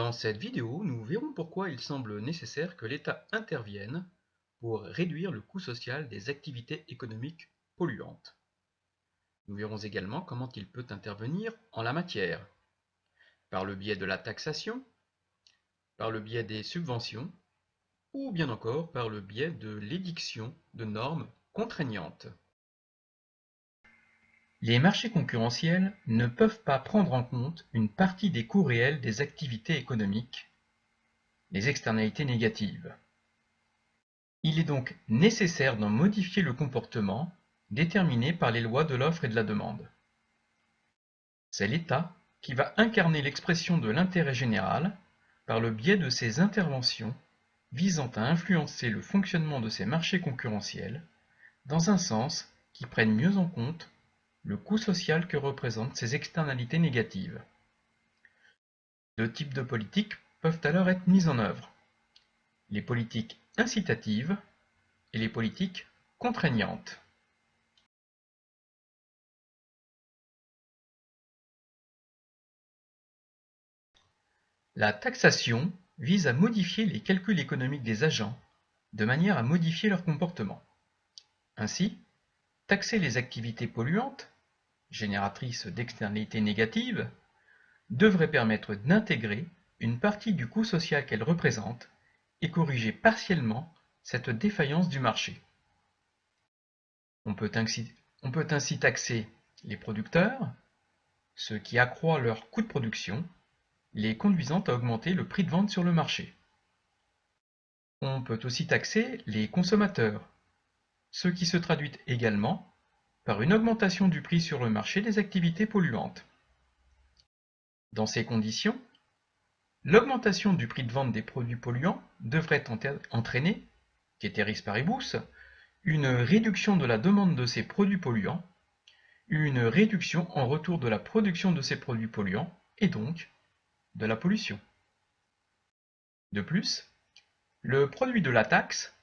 Dans cette vidéo, nous verrons pourquoi il semble nécessaire que l'État intervienne pour réduire le coût social des activités économiques polluantes. Nous verrons également comment il peut intervenir en la matière, par le biais de la taxation, par le biais des subventions, ou bien encore par le biais de l'édiction de normes contraignantes. Les marchés concurrentiels ne peuvent pas prendre en compte une partie des coûts réels des activités économiques, les externalités négatives. Il est donc nécessaire d'en modifier le comportement déterminé par les lois de l'offre et de la demande. C'est l'État qui va incarner l'expression de l'intérêt général par le biais de ses interventions visant à influencer le fonctionnement de ces marchés concurrentiels dans un sens qui prenne mieux en compte le coût social que représentent ces externalités négatives. Deux types de politiques peuvent alors être mises en œuvre: les politiques incitatives et les politiques contraignantes. La taxation vise à modifier les calculs économiques des agents de manière à modifier leur comportement. Ainsi, taxer les activités polluantes, génératrices d'externalités négatives, devrait permettre d'intégrer une partie du coût social qu'elles représentent et corriger partiellement cette défaillance du marché. On peut ainsi taxer les producteurs, ce qui accroît leur coût de production, les conduisant à augmenter le prix de vente sur le marché. On peut aussi taxer les consommateurs, ce qui se traduit également par une augmentation du prix sur le marché des activités polluantes. Dans ces conditions, l'augmentation du prix de vente des produits polluants devrait entraîner, ceteris paribus, une réduction de la demande de ces produits polluants, une réduction en retour de la production de ces produits polluants et donc de la pollution. De plus, le produit de la taxe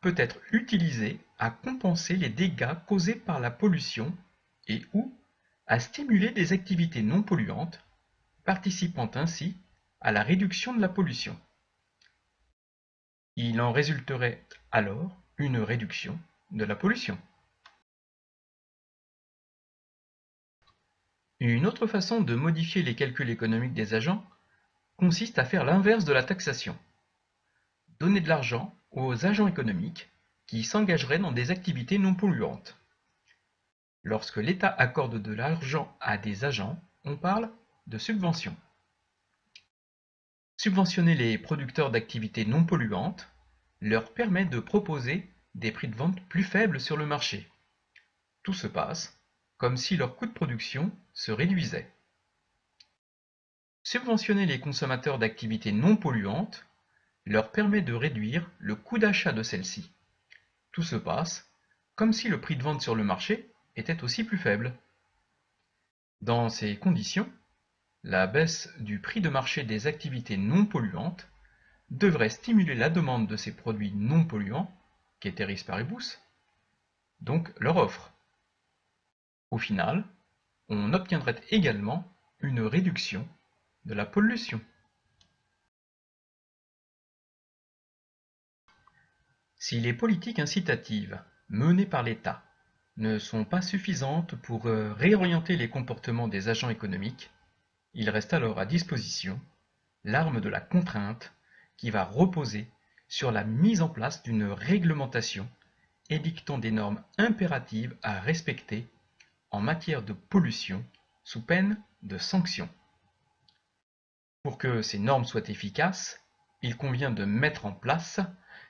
peut être utilisé à compenser les dégâts causés par la pollution et ou à stimuler des activités non polluantes, participant ainsi à la réduction de la pollution. Il en résulterait alors une réduction de la pollution. Une autre façon de modifier les calculs économiques des agents consiste à faire l'inverse de la taxation: donner de l'argent aux agents économiques qui s'engageraient dans des activités non polluantes. Lorsque l'État accorde de l'argent à des agents, on parle de subvention. Subventionner les producteurs d'activités non polluantes leur permet de proposer des prix de vente plus faibles sur le marché. Tout se passe comme si leur coût de production se réduisait. Subventionner les consommateurs d'activités non polluantes leur permet de réduire le coût d'achat de celles-ci. Tout se passe comme si le prix de vente sur le marché était aussi plus faible. Dans ces conditions, la baisse du prix de marché des activités non polluantes devrait stimuler la demande de ces produits non polluants, ceteris paribus, donc leur offre. Au final, on obtiendrait également une réduction de la pollution. Si les politiques incitatives menées par l'État ne sont pas suffisantes pour réorienter les comportements des agents économiques, il reste alors à disposition l'arme de la contrainte qui va reposer sur la mise en place d'une réglementation édictant des normes impératives à respecter en matière de pollution sous peine de sanctions. Pour que ces normes soient efficaces, il convient de mettre en place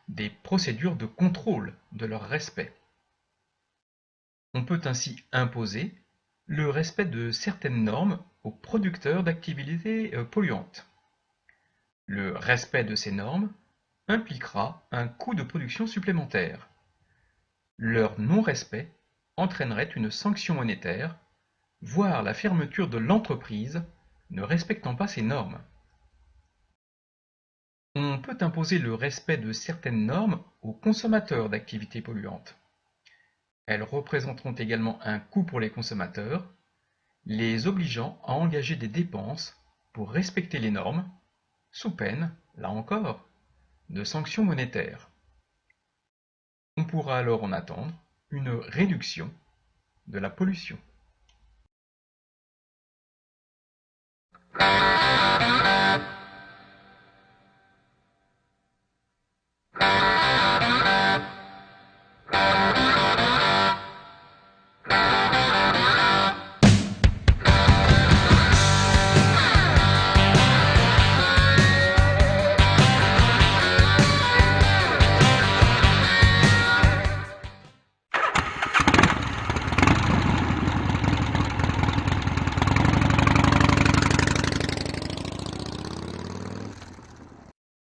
des procédures de contrôle de leur respect. On peut ainsi imposer le respect de certaines normes aux producteurs d'activités polluantes. Le respect de ces normes impliquera un coût de production supplémentaire. Leur non-respect entraînerait une sanction monétaire, voire la fermeture de l'entreprise ne respectant pas ces normes. On peut imposer le respect de certaines normes aux consommateurs d'activités polluantes. Elles représenteront également un coût pour les consommateurs, les obligeant à engager des dépenses pour respecter les normes, sous peine, là encore, de sanctions monétaires. On pourra alors en attendre une réduction de la pollution.